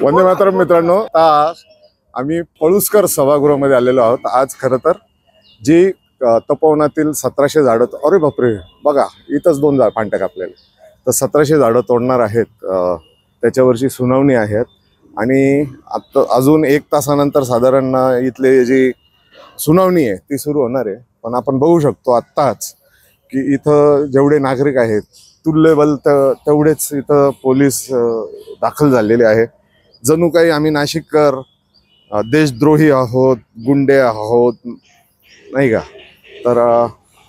वंदे मातरम मित्रांनो, आज आम्ही पळुसकर सभागृहामध्ये आलेलो आहोत। आज खरं तर जी तपोवनातील 1700 झाडं, अरे बापरे बघा इथंच 2 झाड पांट्या कापलेले, तर 1700 झाडं तोडणार आहेत, त्याच्यावरची सुनावणी आहे। आणि आता अजून 1 तासानंतर साधारण इथले जी सुनावणी आहे ती सुरू होणार आहे। पण आपण बघू शकतो आत्ताच की इथं जेवढे नागरिक आहेत तुल्यबल तेवढेच इथं पोलीस दाखल झालेले आहे। जणू काही आम्ही नाशिककर देशद्रोही आहोत, गुंडे आहोत, नाही का। तर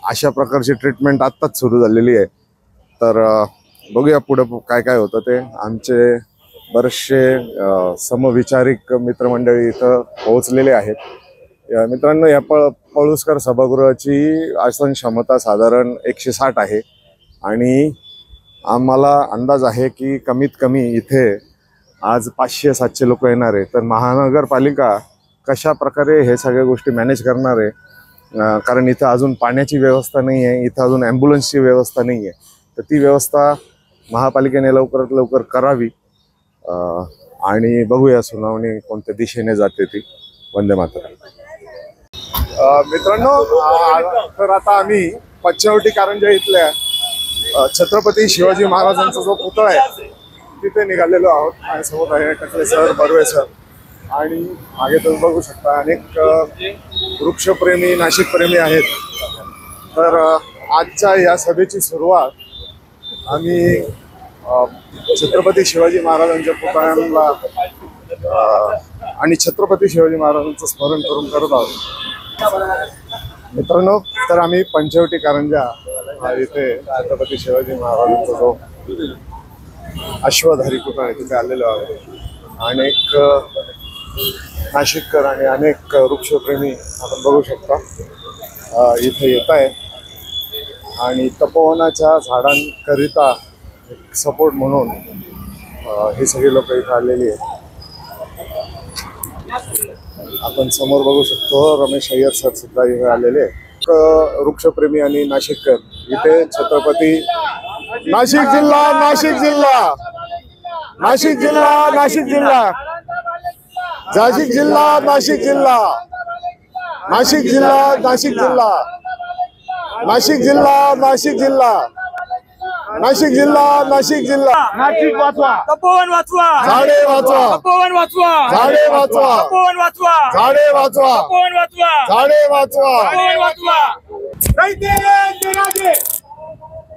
अशा प्रकारची ट्रीटमेंट आत्ताच सुरू झालेली आहे। तर बघूया पुढे काय काय होतं ते। आमचे बरेचसे समविचारिक मित्रमंडळी इथं पोहोचलेले आहेत। मित्रांनो, या पळुसकर सभागृहाची आसन क्षमता साधारण 160 आहे आणि आम्हाला अंदाज आहे की कमीत कमी इथे आज 500-700 लोक येणार आहे। तर महानगरपालिका कशा प्रकारे हे सगळ्या गोष्टी मॅनेज करणार आहे, कारण इथं अजून पाण्याची व्यवस्था नाही आहे, इथं अजून ॲम्ब्युलन्सची व्यवस्था नाही आहे। तर ती व्यवस्था महापालिकेने लवकरात लवकर करावी आणि बघूया सुनावणी कोणत्या दिशेने जाते ती। वंदे मातरम। मित्रांनो, तर आता आम्ही पश्चिमवटी कारंजा इथल्या छत्रपती शिवाजी महाराजांचा जो पुतळा आहे तिथे निघालेलो आहोत। माझ्यासोबत आहे टकले सर, बर्वे सर आणि मागे तुम्ही बघू शकता अनेक वृक्षप्रेमी, नाशिकप्रेमी आहेत। तर आजच्या या सभेची सुरुवात आम्ही छत्रपती शिवाजी महाराजांच्या पुतळ्याला आणि छत्रपती शिवाजी महाराजांचं स्मरण करून करत आहोत। मित्रांनो, तर आम्ही पंचवटी कारंजा इथे छत्रपती शिवाजी महाराजांचा जो अश्वधारी पुतळा आहे तिथे आलेलो आहोत। अनेक नाशिककर आणि अनेक वृक्षप्रेमी आपण बघू शकता इथे येत आहे आणि तपोवनाच्या झाडांकरिता सपोर्ट म्हणून हे सगळे लोक इथे आलेली आहेत। आपण समोर बघू शकतो रमेश अय्यर सर सुद्धा इथे आलेले। वृक्षप्रेमी आणि नाशिककर इथे छत्रपती नाशिक जिल्हा नाशिक जिल्हा नाशिक जिल्हा नाशिक जिल्हा नाशिक जिल्हा नाशिक जिल्हा नाशिक जिल्हा नाशिक जिल्हा नाशिक जिल्हा नाशिक जिल्हा नाशिक जिल्हा नाशिक जिल्हा नाशिक वाचवा, तपोवन वाचवा, झाडे वाचवा, तपोवन वाचवा, झाडे वाचवा, तपोवन वाचवा, झाडे वाचवा, तपोवन वाचवा, झाडे वाचवा, तपोवन वाचवा। राजे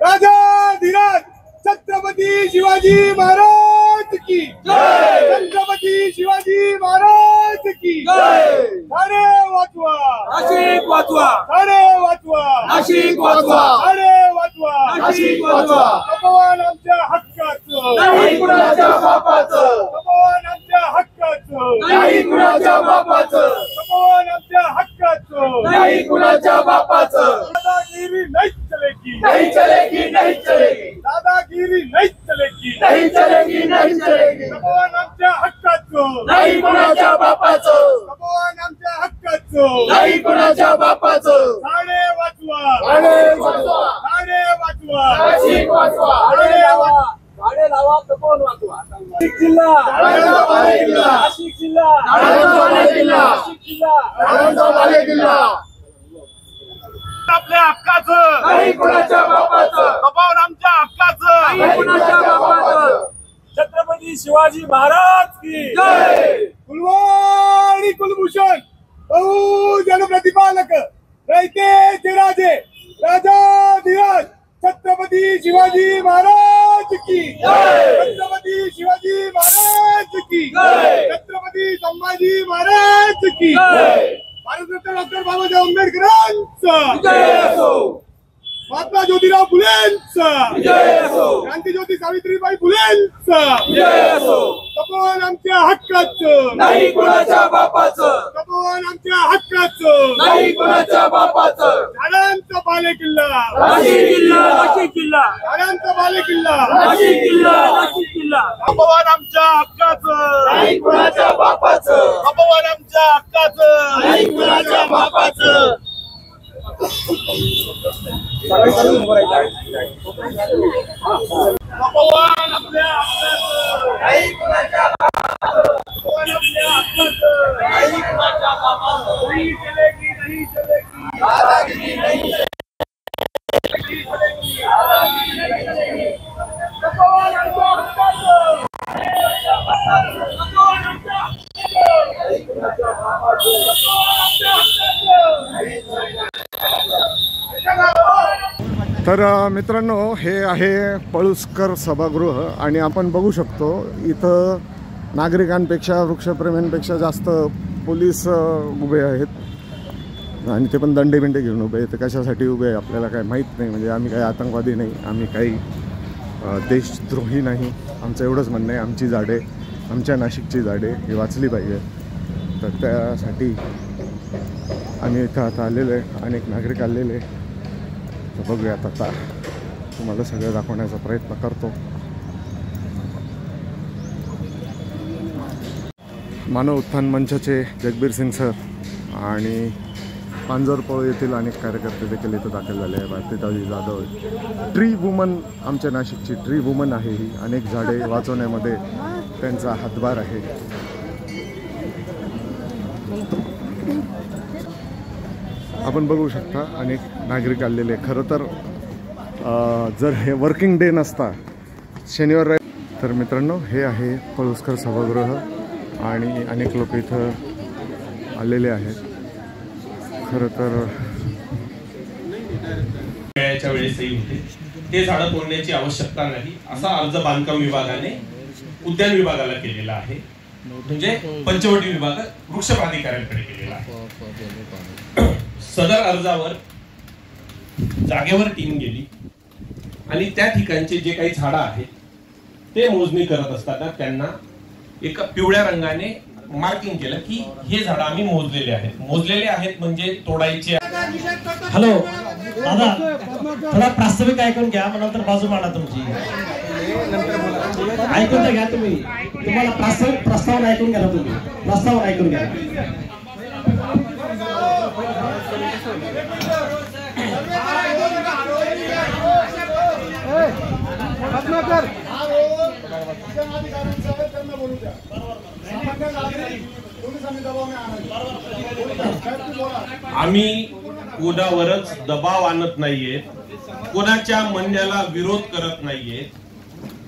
राजा धीराज छत्रपती शिवाजी महाराज की जय, छत्रपती शिवाजी महाराज की जय। झाडे वाचवा, नाशिक वाचवा, झाडे वाचवा, नाशिक वाचवा, झाडे वाचवा, नाशिक वाचवा। तपोवन आमच्या हक्काचं, नाही कुणाच्या बापाचं, तपोवन आमच्या हक्काचं, नाही कुणाच्या बापाचं, तपोवन आमच्या हक्काचं, नाही कुणाच्या बापाचं। दादागिरी नहीं चलेगी, नहीं चलेगी, नहीं चलेगी, दादागिरी नहीं चलेगी, नहीं चलेगी, नहीं चलेगी, तपोवन आमच्या हक्काचं, नाही कुणाच्या बापाचं, तपोवन आमच्या हक्काचं, नाही कुणाच्या बापाचं। झाडे वाचवा, झाडे वाचवा, झाडे वाचवा, नाशिक वाचवा, झाडे वाचवा, झाडे लावा, तपोवन वाचवा। नाशिक जिल्हा, झाडांचा बालेकिल्ला, नाशिक जिल्हा, झाडांचा बालेकिल्ला, नाशिक जिल्हा, झाडांचा बालेकिल्ला। आपल्या हक्काचं, नाही कुणाच्या बापाचं, तपोवन आमच्या हक्काचं, नाही कुणाच्या बापाचं। छत्रपती शिवाजी महाराज की जय। कुलवाडी कुलभूषण बहुजन प्रतिपालक रयतेचे राजे राजा धीराज छत्रपती शिवाजी महाराज की जय। छत्रपती शिवाजी महाराज की जय। छत्रपती संभाजी महाराज की जय। भारतरत्न डॉक्टर बाबासाहेब आंबेडकरांचा जय असो, महात्मा ज्योतिराव फुलेंचा जय असो, क्रांतीज्योती सावित्रीबाई फुलेंचा जय असो। तपोवन आमच्या हक्काचं, नाही कुणाच्या बापाचं, तपोवन आमच्या हक्काचं, नाही कुणाच्या बापाचं। झाडांचा बालेकिल्ला, नाशिक जिल्हा, नाशिक जिल्हा, झाडांचा बालेकिल्ला, नाशिक जिल्हा, नाशिक जिल्हा, तपोवन आमच्या हक्काचं, नाही कुणाच्या बापाचं, तपोवन आमच्या हक्काचं, नाही कुणाच्या बापाचं। तपोवन आपल्या हक्काचं, नाही कुणाच्या बापाचं, तर मित्रांनो, हे आहे पळुसकर सभागृह आणि आपण बघू शकतो इथं नागरिकांपेक्षा वृक्षप्रेमींपेक्षा जास्त पोलीस उभे आहेत आणि ते पण दंडे बिंडे घेऊन उभे आहेत. ते कशासाठी उभे आहे आपल्याला काही माहीत नाही. म्हणजे आम्ही काही आतंकवादी नाही, आम्ही काही देशद्रोही नाही. आमचं एवढंच म्हणणं आहे, आमची झाडे, आमच्या नाशिकची झाडे ही वाचली पाहिजे. तर त्यासाठी आम्ही इथं आता आलेलो आहे, अनेक नागरिक आलेले. तर बघूयात आता, तुम्हाला सगळं दाखवण्याचा प्रयत्न करतो. मानव उत्थान मंचाचे जगबीर सिंग सर आणि पांजरपोळ येथील अनेक कार्यकर्ते देखील इथं दाखल झाले आहे. भारतीताजी जाधव, ट्री वुमन, आमच्या नाशिकची ट्री वुमन आहे ही. अनेक झाडे वाचवण्यामध्ये त्यांचा हातभार आहे. आपण बघू शकता अनेक नागरिक आलेले. खरं तर जर हे वर्किंग डे नसता, शनिवार, तर मित्रांनो हे आहे पळुसकर सभागृह आणि अनेक लोक इथं आलेले आहेत. खरं तर वेळेच्या वेळेसही होते. ते झाडं तोडण्याची आवश्यकता नाही असा अर्ज बांधकाम विभागाने उद्यान विभागाला केलेला आहे. म्हणजे पंचवटी विभाग वृक्ष प्राधिकाऱ्यांकडे केलेला आहे. सदर अर्जावर जागेवर टीम गेली आणि त्या ठिकाणचे जे काही झाडं आहेत ते मोजणी करत असताना त्यांना एका पिवळ्या रंगाने मार्किंग केलं की हे झाडं आम्ही मोजलेले आहेत म्हणजे तोडायचे. हॅलो दादा, थोडा प्रास्ताविक ऐकून घ्या, मग नंतर बाजू मांडा तुमची. ऐकून घ्या तुम्ही, तुम्हाला प्रस्तावना ऐकून घ्या, तुम्ही प्रस्तावना ऐकून घ्या. आम्ही कोणावरच दबाव आणत नाहीये, कोणाच्या म्हणण्याला विरोध करत नाहीये.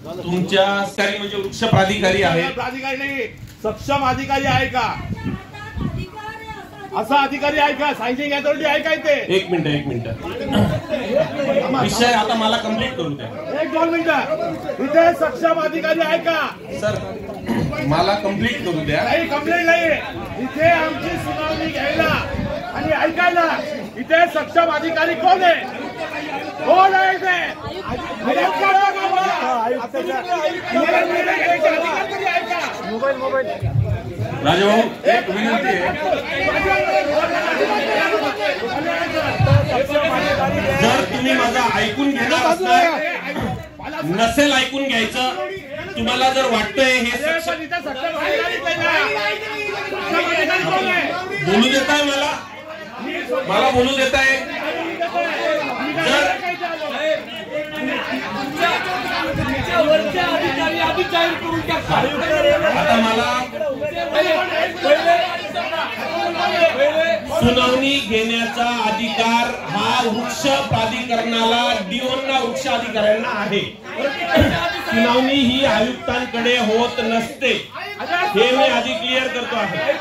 तुमच्या सरकारी म्हणजे वृक्ष प्राधिकारी आहे, प्राधिकारी नाही, सक्षम अधिकारी आहे का? असा अधिकारी आहे का? सायन्सिंग अथॉरिटी आहे काय? ते एक मिनिट विषय आता मला कंप्लीट करू द्या. 1-2 मिनिटं. इथे सक्षम अधिकारी आहे का? सर मला कंप्लीट करू द्या. काही कंप्लेंट नाही. इथे आमची सुनावणी घ्यायला आणि ऐकायला इथे सक्षम अधिकारी कोण आहे? कोण आहे ते? राजाभाऊ, एक विनंती आहे, जर तुम्ही माझा ऐकून घेणार असाल, नसेल ऐकून घ्यायचं, तुम्हाला जर वाटतंय हे बोलू देताय, मला बोलू देताय, आता मला सुनावणी घेण्याचा अधिकार हा वृक्ष प्राधिकरणाला, डिओनला, वृक्ष अधिकाऱ्यांना आहे. सुनावणी ही आयुक्तांकडे होत नसते, हे मी आधी क्लिअर करतो आहे.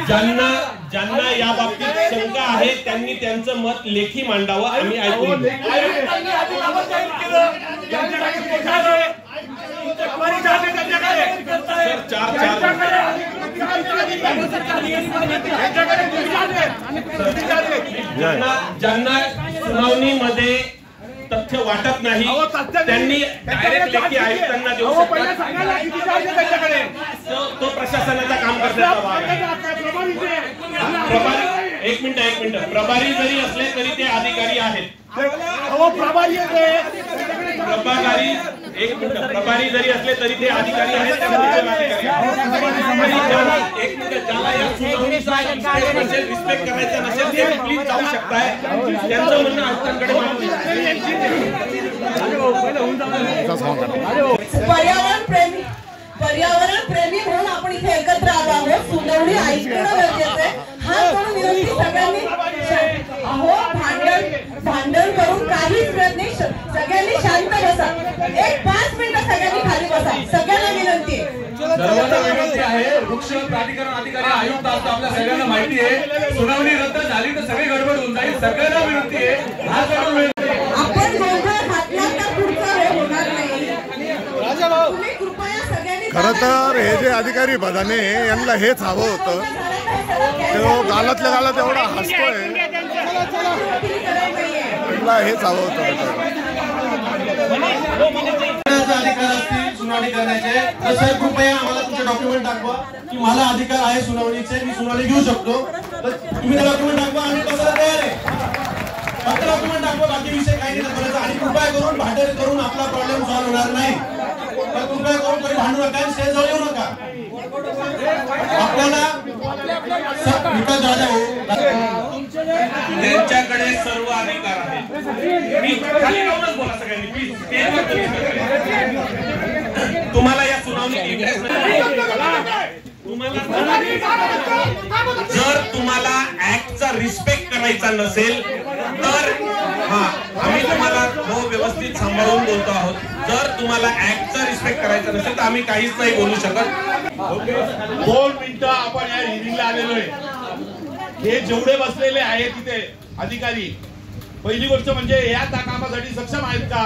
ज्यांना या बाबतीत शंका आहे त्यांनी त्यांचं मत लेखी मांडावं, आम्ही ऐकून. ज्यांना सुनावणीमध्ये तथ्य वाटत नाही त्यांनी डायरेक्ट लेखी आयुक्तांना देऊ शकतात. तो प्रशासनाचा काम करण्याचा. एक मिनिट, प्रभारी जरी असले तरी ते अधिकारी आहेत. प्रभारी जरी असले तरी ते अधिकारी आहेत. एक मिनिट, ज्याला या सुनावणीचा रिस्पेक्ट करायचा नसेल ते प्लीज जाऊ शकताय. त्यांचं म्हणणं आयुक्तांकडे पर्यावरण प्रेमी म्हणून आपण इथे एकत्र आलो आहोत. सुनावणी ऐकणं गरजेचं आहे. हा कोण विरोधी सगळ्यांनी अहो भांडण भांडण करून काहीच मिळत नाही. सगळ्यांनी शांत बसा. एक 5 मिनिटं सगळ्यांनी खाली बसा. सगळ्यांना विनंती आहे. सर्वांना विनंती आहे. वृक्ष प्राधिकरण अधिकारी आयुक्त असतो, आपल्या सगळ्यांना माहिती आहे. सुनावणी रद्द झाली तर सगळी गडबड होऊन जाईल. सगळ्यांना विनंती आहे, हात जोडून विनंती आहे. आपण गोंधळ घातला तर पुढचा वेळ होणार नाही. तुम्ही कृपया सगळ्यांनी खरं तर हे जे अधिकारी बदाने यांना हेच हवं होतं. तो गालातल्या गालात एवढा हसतोय, त्यांना हेच हवं होतं. अधिकार असतील सुनावणी करण्याचे तर सर कृपया आम्हाला तुमचे डॉक्युमेंट दाखवा की मला अधिकार आहे सुनावणीचे, मी सुनावणी घेऊ शकतो. तर तुम्ही ते डॉक्युमेंट दाखवा, आम्ही बसायला तयार आहे. फक्त डॉक्युमेंट दाखवा, बाकी विषय काही नाही करायचा. आणि कृपया करून भांडण करून आपला प्रॉब्लेम सॉल्व्ह होणार नाही. तर कृपया करून कधी भांडू नका, स्टेज जवळ येऊ नका. आपल्याला विकास दादा त्यांच्याकडे सर्व अधिकार आहेत. मी खाली राहूनच बोला सगळ्यांनी प्लीज. तुम्हाला या सुनावणी जर तुम्हाला ऍक्टचा रिस्पेक्ट करायचा नसेल तर आम्ही तुम्हाला व्यवस्थित सांभाळून बोलतो आहोत. जर तुम्हाला ऍक्टचा रिस्पेक्ट करायचा नसेल तर आम्ही काहीच नाही बोलू शकत. 2 मिनिटं आपण या हिअरिंगला आलेलो आहे. हे जेवढे बसलेले आहेत तिथे अधिकारी, पहिली गोष्ट म्हणजे या कामासाठी सक्षम आहेत का?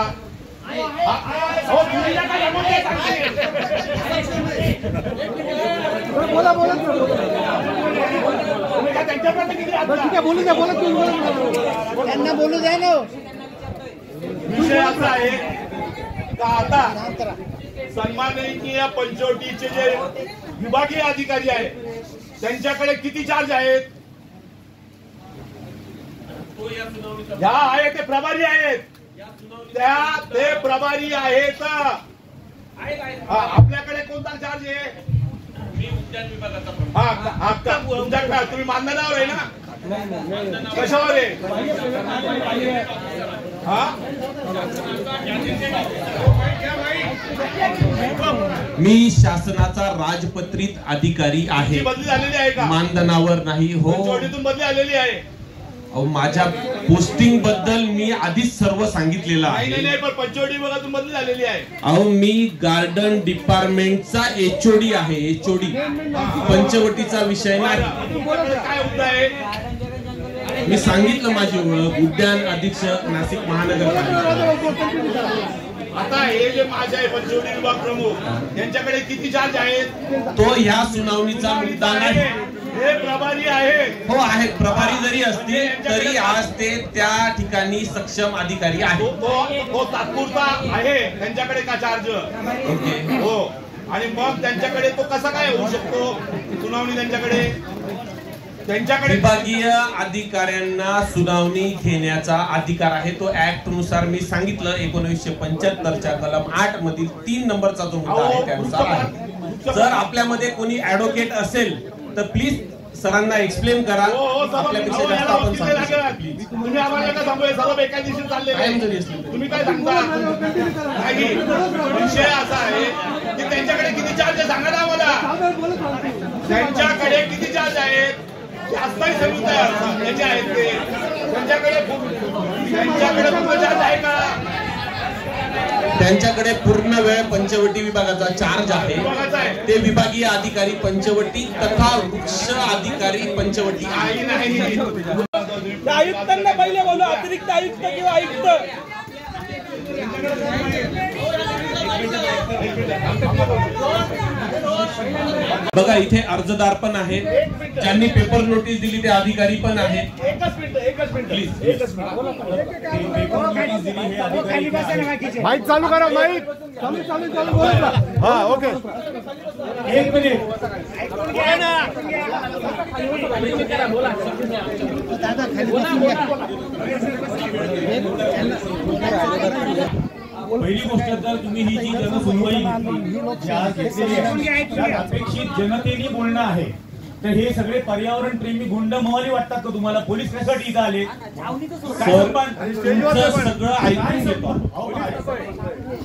त्यांना बोलू द्या ना. विषय असा आहे का आता सन्माननीय पंचवटीचे जे विभागीय अधिकारी आहेत त्यांच्याकडे किती चार्ज आहेत? ह्या आहेत ते प्रभारी आहेत, ते प्रभारी आहेत. आपल्याकडे कोणता चार्ज आहे? मी उद्यान विभागाचा तुमच्याकडे तुम्ही मानधनावर आहे ना? कशावर आहे? मी शासनाचा राजपत्रित अधिकारी आहे, बदली झालेली आहे का? मानधनावर नाही. हो, पंचवटीतून बदली आलेली आहे. माझ्या पोस्टिंग बद्दल मी आधीच सर्व सांगितलेलं आहे. नाही, पण पंचवटी विभागातून बदली झालेली आहे. अहो, मी गार्डन डिपार्टमेंटचा HOD आहे. HOD पंचवटीचा विषय नाही. काय मुद्दा आहे? मी सांगितलं माझी ओळख, उद्यान अधीक्षक, नाशिक महानगरपालिका. आता हे जे माझे आहे पंचवटी विभाग प्रमुख, यांच्याकडे किती चार्ज आहेत? तो ह्या सुनावणीचा मुद्दा नाही. हे प्रभारी आहेत. हो आहेत, प्रभारी जरी असतील तरी आज ते त्या ठिकाणी सक्षम अधिकारी आहे. तो तात्पुरता आहे. त्यांच्याकडे का चार्ज? ओके. हो. आणि मग त्यांच्याकडे तो कसा काय होऊ शकतो सुनावणी? त्यांच्याकडे विभागीय अधिकाऱ्यांना सुनावणी घेण्याचा अधिकार आहे. तो ऍक्ट नुसार मी सांगितलं 1975च्या कलम 8 मधील 3 नंबरचा जो मुद्दा आहे त्यानुसार आहे. जर आपल्यामध्ये कोणी ऍडव्होकेट असेल तर प्लीज सरांना एक्सप्लेन करा. आपल्यापेक्षा जास्त आपण सांगू. तुम्ही आम्हाला का सांगू? सर्व बेकायदेशीर चालले. तुम्ही काय सांगता? नाही, विषय असा आहे की त्यांच्याकडे किती चार्ज आहे सांगा ना आम्हाला. त्यांच्याकडे किती चार्ज आहेत? जास्तही सबूत आहे याचे आहेत ते. त्यांच्याकडे पूर्ण चार्ज आहे का? त्यांच्याकडे पूर्ण वेळ पंचवटी विभागाचा चार्ज आहे. ते विभागीय अधिकारी पंचवटी तथा वृक्ष अधिकारी पंचवटी नाही. आयुक्तांना पहिले बोलू, अतिरिक्त आयुक्त किंवा आयुक्त. बघा, इथे अर्जदार पण आहेत, ज्यांनी पेपर नोटीस दिली ते अधिकारी पण आहेत. माईक चालू करा. माईक चालू बोला. हा, ओके. 1 मिनिट. पहिली गोष्ट, तर तुम्ही ही जी जनसुनवाई अपेक्षित जनतेने बोलणं आहे, तर हे सगळे पर्यावरण प्रेमी गुंड मवाली वाटतात का तुम्हाला? पोलीस कशासाठी इथं आले? सगळं ऐकून घेतो.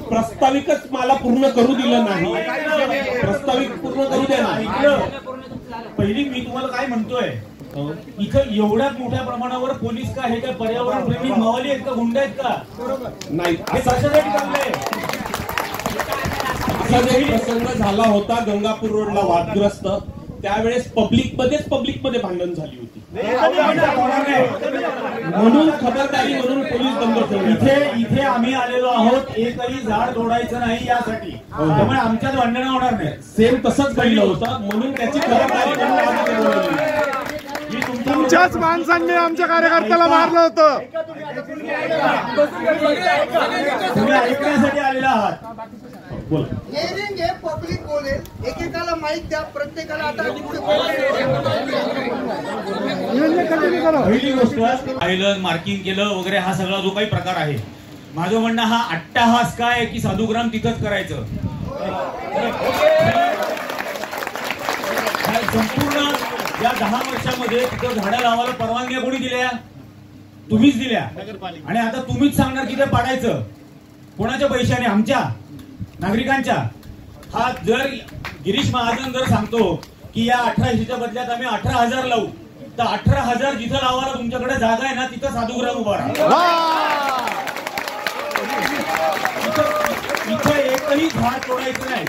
प्रस्ताविकच मला पूर्ण करू दिलं नाही. प्रस्ताविक पूर्ण करू द्या ना. पहिली मी तुम्हाला काय म्हणतोय, इथं एवढ्या मोठ्या प्रमाणावर पोलीस का हे काय पर्यावरण प्रेमी मावली आहेत का, गुंड आहेत का? नाही, हे कशासाठी चाललंय? असा जरी प्रसंग झाला होता गंगापूर रोडला वादग्रस्त, त्यावेळेस पब्लिकमध्ये भांडण झाली होती, म्हणून खबरदारी म्हणून पोलीस बंद ठेवले. इथे आम्ही आलेलो आहोत, एकही झाड तोडायचं नाही यासाठी, त्यामुळे आमच्यात भांडणं होणार नाही. सेम तसंच घडलं होतं, म्हणून त्याची खबरदारी तुमच्याच माणसांनी आमच्या कार्यकर्त्याला मारलं होतं. तुम्ही ऐकण्यासाठी आलेला आहात. हिअरिंग हे पब्लिक बोलेल, एकेकाला माईक द्या, प्रत्येकाला आता पहिली गोष्ट पाहिलं, मार्किंग केलं वगैरे हा सगळा जो काही प्रकार आहे, माझं म्हणणं हा अट्टाहास काय की साधुग्राम तिथंच करायचं. संपूर्ण या 10 वर्षामध्ये तिथं झाडं लावायला परवानग्या कोणी दिल्या? तुम्हीच दिल्या. आणि आता तुम्हीच सांगणार की ते पाडायचं. कोणाच्या पैशाने? आमच्या नागरिकांच्या. हा जर गिरीश महाजन जर सांगतो की या 1800च्या बदल्यात आम्ही 18,000 लावू, तर 18,000 जिथं लावायला तुमच्याकडे जागा आहे ना, तिथं साधुग्राम उभा राहा. इथं एकही झाड तोडायचं नाही.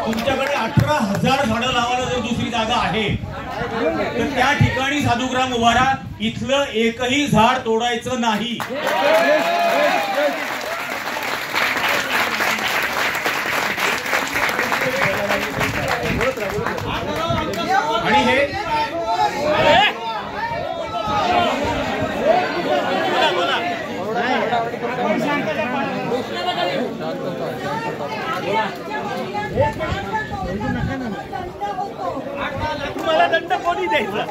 तुमच्याकडे 18,000 झाडं लावायला जर दुसरी जागा आहे तर त्या ठिकाणी साधुग्राम उभा राहा. इथलं एकही झाड तोडायचं नाही. आणि हे तुम्हाला दंड कोणी द्यायचा?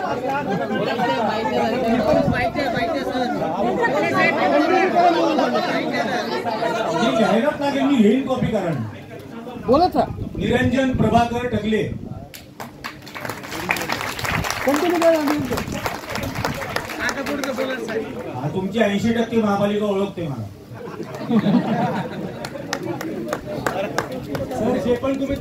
जाहिरात लागेल, मी घेईन कॉपी कारण. बोलत निरंजन प्रभाकर टकले. हा तुमची 80% महापालिका ओळखते मला. सर जे पण तुम्ही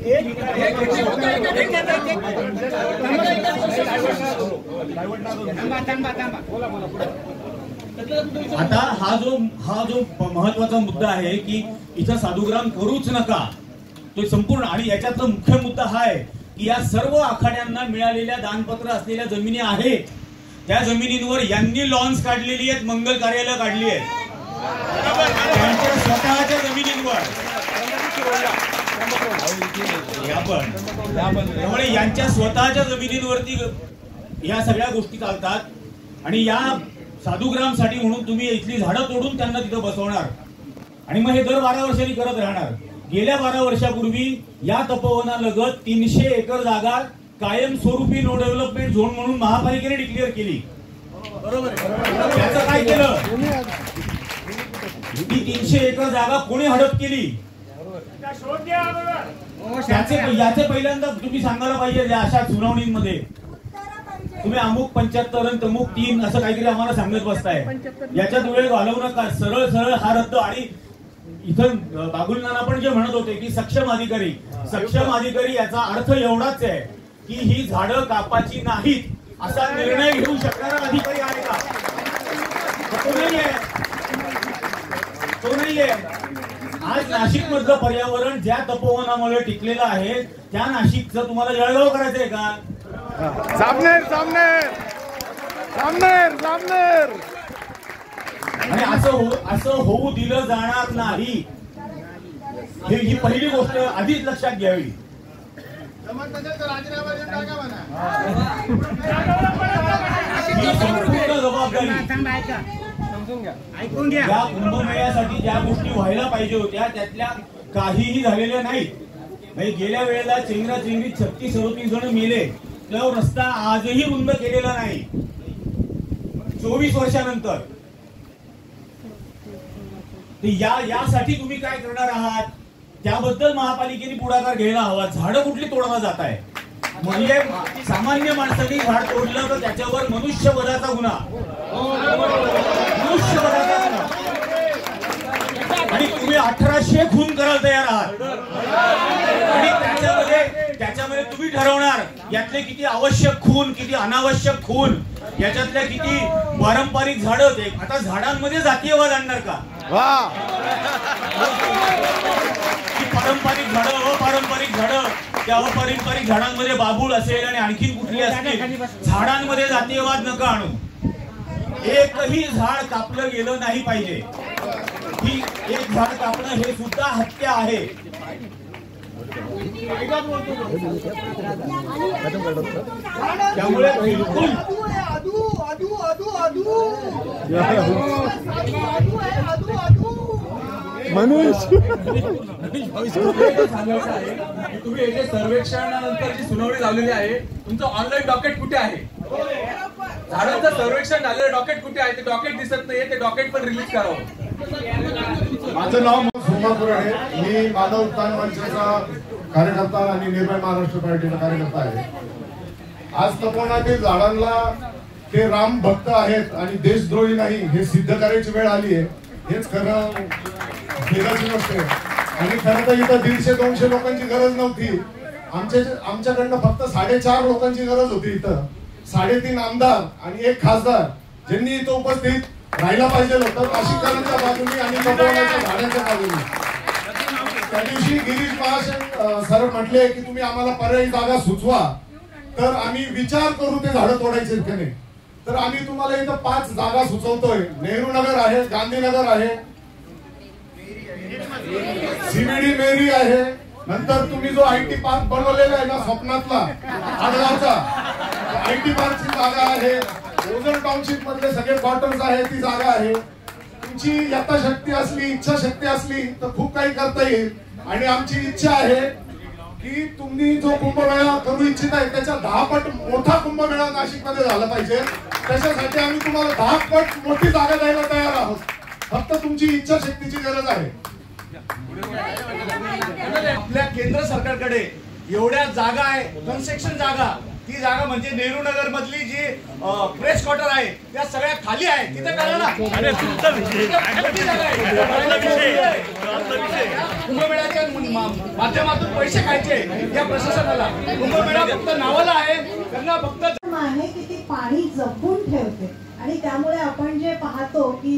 आता हा जो महत्वाचा मुद्दा आहे की इथं साधुग्राम करूच नका, तो संपूर्ण. आणि याच्यातला मुख्य मुद्दा हा आहे की या सर्व आखाड्यांना मिळालेल्या दानपत्र असलेल्या जमिनी आहेत, त्या जमिनींवर यांनी लॉन्स काढलेली आहेत, मंगल कार्यालय काढली आहेत त्यांच्या स्वतःच्या जमिनींवर. त्यामुळे यांच्या स्वतःच्या जमिनींवरती या सगळ्या गोष्टी चालतात. आणि या साधुग्रामसाठी म्हणून तुम्ही इथली झाडं तोडून त्यांना तिथं बसवणार आणि मग हे दर 12 वर्षांनी करत राहणार. गेल्या 12 वर्षापूर्वी या तपोवनालगत 300 एकर जागा कायमस्वरूपी नो डेव्हलपमेंट झोन म्हणून महापालिकेने डिक्लेअर केली. बरोबर. त्याचं काय केलं? ही 300 एकर जागा कोणी हडप केली? याचे पहिल्यांदा तुम्ही सांगायला पाहिजे. अशा सुनावणीमध्ये तुम्ही अमुक 75 आणि तमुक 3 असं काहीतरी आम्हाला सांगत बसताय. याच्यात वेळ घालवू नका. सरळ सरळ हा रद्द. आणि इथं बाबुल नाना पण जे म्हणत होते की सक्षम अधिकारी याचा अर्थ एवढाच आहे की ही झाडं कापाची नाहीत असा निर्णय घेऊ शकणारा अधिकारी आहे का? तो नाहीये. आज नाशिक मधलं पर्यावरण ज्या तपोवनामुळे टिकलेलं आहे त्या नाशिकचं तुम्हाला जळगाव करायचंय का? सामनेर. आणि असं होऊ दिलं जाणार नाही. ही पहिली गोष्ट आधीच लक्षात घ्यावी. ही संपूर्ण जबाबदारी या कुंभमेळ्यासाठी ज्या गोष्टी व्हायला पाहिजे होत्या त्यातल्या काहीही झालेल्या नाहीत. म्हणजे गेल्या वेळेला चेंगराचेंगरीत 36-37 जण मेले, त्यावर रस्ता आजही रुंद केलेला नाही 24 वर्षानंतर. यासाठी तुम्ही काय करणार आहात त्याबद्दल महापालिकेने पुढाकार घ्यायला हवा. झाडं कुठली तोडला जात आहे? म्हणजे सामान्य माणसाने झाड तोडलं तर त्याच्यावर मनुष्यवधाचा गुन्हा. आणि तुम्ही 1800 खून करायला तयार आहात. आणि त्याच्यामध्ये तुम्ही तुम्ही ठरवणार यातले किती आवश्यक खून, किती अनावश्यक खून, याच्यातल्या किती पारंपरिक झाडं होते. आता झाडांमध्ये जातीयवाद आणणार का? पारंपरिक झाडं, अपारंपरिक झाडं, त्या अपारंपरिक झाडांमध्ये बाबूळ असेल आणि आणखीन कुठली असतील, झाडांमध्ये जातीयवाद नका आणू. एकही झाड कापलं गेलं नाही पाहिजे. ही एक झाड कापणं हे सुद्धा हत्या आहे. त्यामुळे बिलकुल तुम्ही याचे सर्वेक्षणानंतर जी सुनावणी लावलेली आहे, तुमचं ऑनलाईन डॉकेट कुठे आहे? झाडांचं सर्वेक्षण झालेलं डॉकेट कुठे आहे? ते डॉकेट दिसत नाहीये, ते डॉकेट पण रिलीज करावं. माझं नाव सोमापूर आहे. मी मानव उत्थान मंचाचा कार्यकर्ता आणि निर्भय महाराष्ट्र पार्टीचा कार्यकर्ता आहे. आज तपोवनातील झाडांना ते राम भक्त आहेत आणि देशद्रोही नाही हे सिद्ध करायची वेळ आली आहे. हेच खरं खेदाची गोष्ट आहे. आणि खरं तर इथं 150-200 लोकांची गरज नव्हती. आमच्याकडनं फक्त 4.5 लोकांची गरज होती. इथं 3.5 आमदार आणि 1 खासदार ज्यांनी इथं उपस्थित राहायला पाहिजे होतं, नाशिककरांच्या बाजूनी आणि तपोवनाच्या झाडांच्या बाजूनी. त्या दिवशी गिरीश महाजन सर म्हटले की तुम्ही आम्हाला पर्यायी जागा सुचवा, तर आम्ही विचार करू ते झाडं तोडायचे की नाही. तर आम्ही तुम्हाला इथं 5 जागा सुचवतोय. नेहरू नगर आहे, गांधीनगर आहे, सीबीडी मेरी आहे. नंतर तुम्ही जो IT पार्क बनवलेला आहे ना स्वप्नातला आडगावचा, IT पार्कची जागा आहे. ओझर टाउनशिप मधले सगळे क्वार्टर्स आहे, ती जागा आहे. तुमची यथाशक्ती असली, इच्छाशक्ती असली तर खूप काही करता येईल. आणि आमची इच्छा आहे की तुम्ही जो कुंभमेळा करू इच्छित आहे त्याच्या 10 पट मोठा कुंभमेळा नाशिकमध्ये झाला पाहिजे. त्याच्यासाठी आम्ही तुम्हाला 10 पट मोठी जागा द्यायला तयार आहोत. फक्त तुमची इच्छाशक्तीची गरज आहे. आपल्या केंद्र सरकारकडे एवढ्या जागा आहे, कन्स्ट्रक्शन जागा, ती जागा म्हणजे नेहरू नगर मधली जी प्रेस क्वार्टर आहे त्या सगळ्या खाली आहे. तिथे करा ना. कुंभमेळ्याच्या माध्यमातून पैसे खायचे या प्रशासनाला. कुंभमेळा फक्त नावाला आहे, त्यांना फक्त आहे की ती पाणी जपून ठेवते. आणि त्यामुळे आपण जे पाहतो की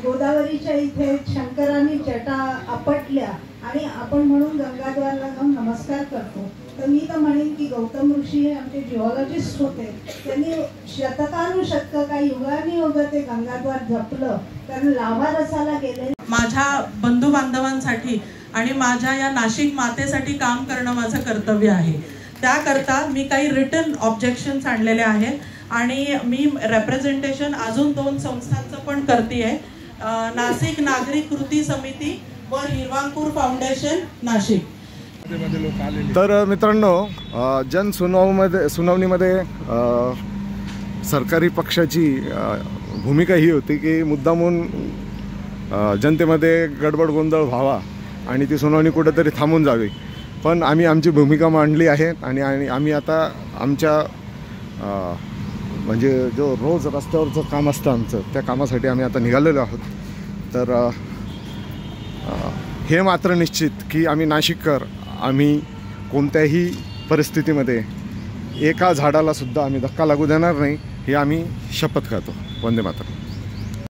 गोदावरीच्या इथे शंकरांनी जटा आपटल्या आणि आपण म्हणून गंगाद्वारला जाऊन नमस्कार करतो. तर मी तर म्हणेन की गौतम ऋषी हे आमचे जिओलॉजिस्ट होते. त्यांनी शतकानुशतक काही युगानुयुग ते गंगाद्वार जपलं. कारण लाव्हा रसाला गेले. माझ्या बंधू बांधवांसाठी आणि माझ्या या नाशिक मातेसाठी काम करणं माझं कर्तव्य आहे. त्याकरता मी काही रिटन ऑब्जेक्शन्स आणलेले आहेत आणि मी रेप्रेझेंटेशन अजून 2 संस्थांचं पण करते आहे. नाशिक नागरिक कृती समिती व हिरवांकूर फाउंडेशन नाशिक. तर मित्रांनो, जन सुनावणीमध्ये सरकारी पक्षाची भूमिका ही होती की मुद्दामून जनतेमध्ये गडबड गोंधळ व्हावा आणि ती सुनावणी कुठेतरी थांबून जावी. पण आम्ही आमची भूमिका मांडली आहे आणि आम्ही आता आमच्या म्हणजे जो रोज रस्त्यावरचं काम असतं आमचं, त्या कामासाठी आम्ही आता निघालेलो आहोत. तर हे मात्र निश्चित की आम्ही नाशिककर आम्ही कोणत्याही परिस्थितीमध्ये एका झाडाला सुद्धा आम्ही धक्का लागू देणार नाही, हे आम्ही शपथ खातो. वंदे मातरम.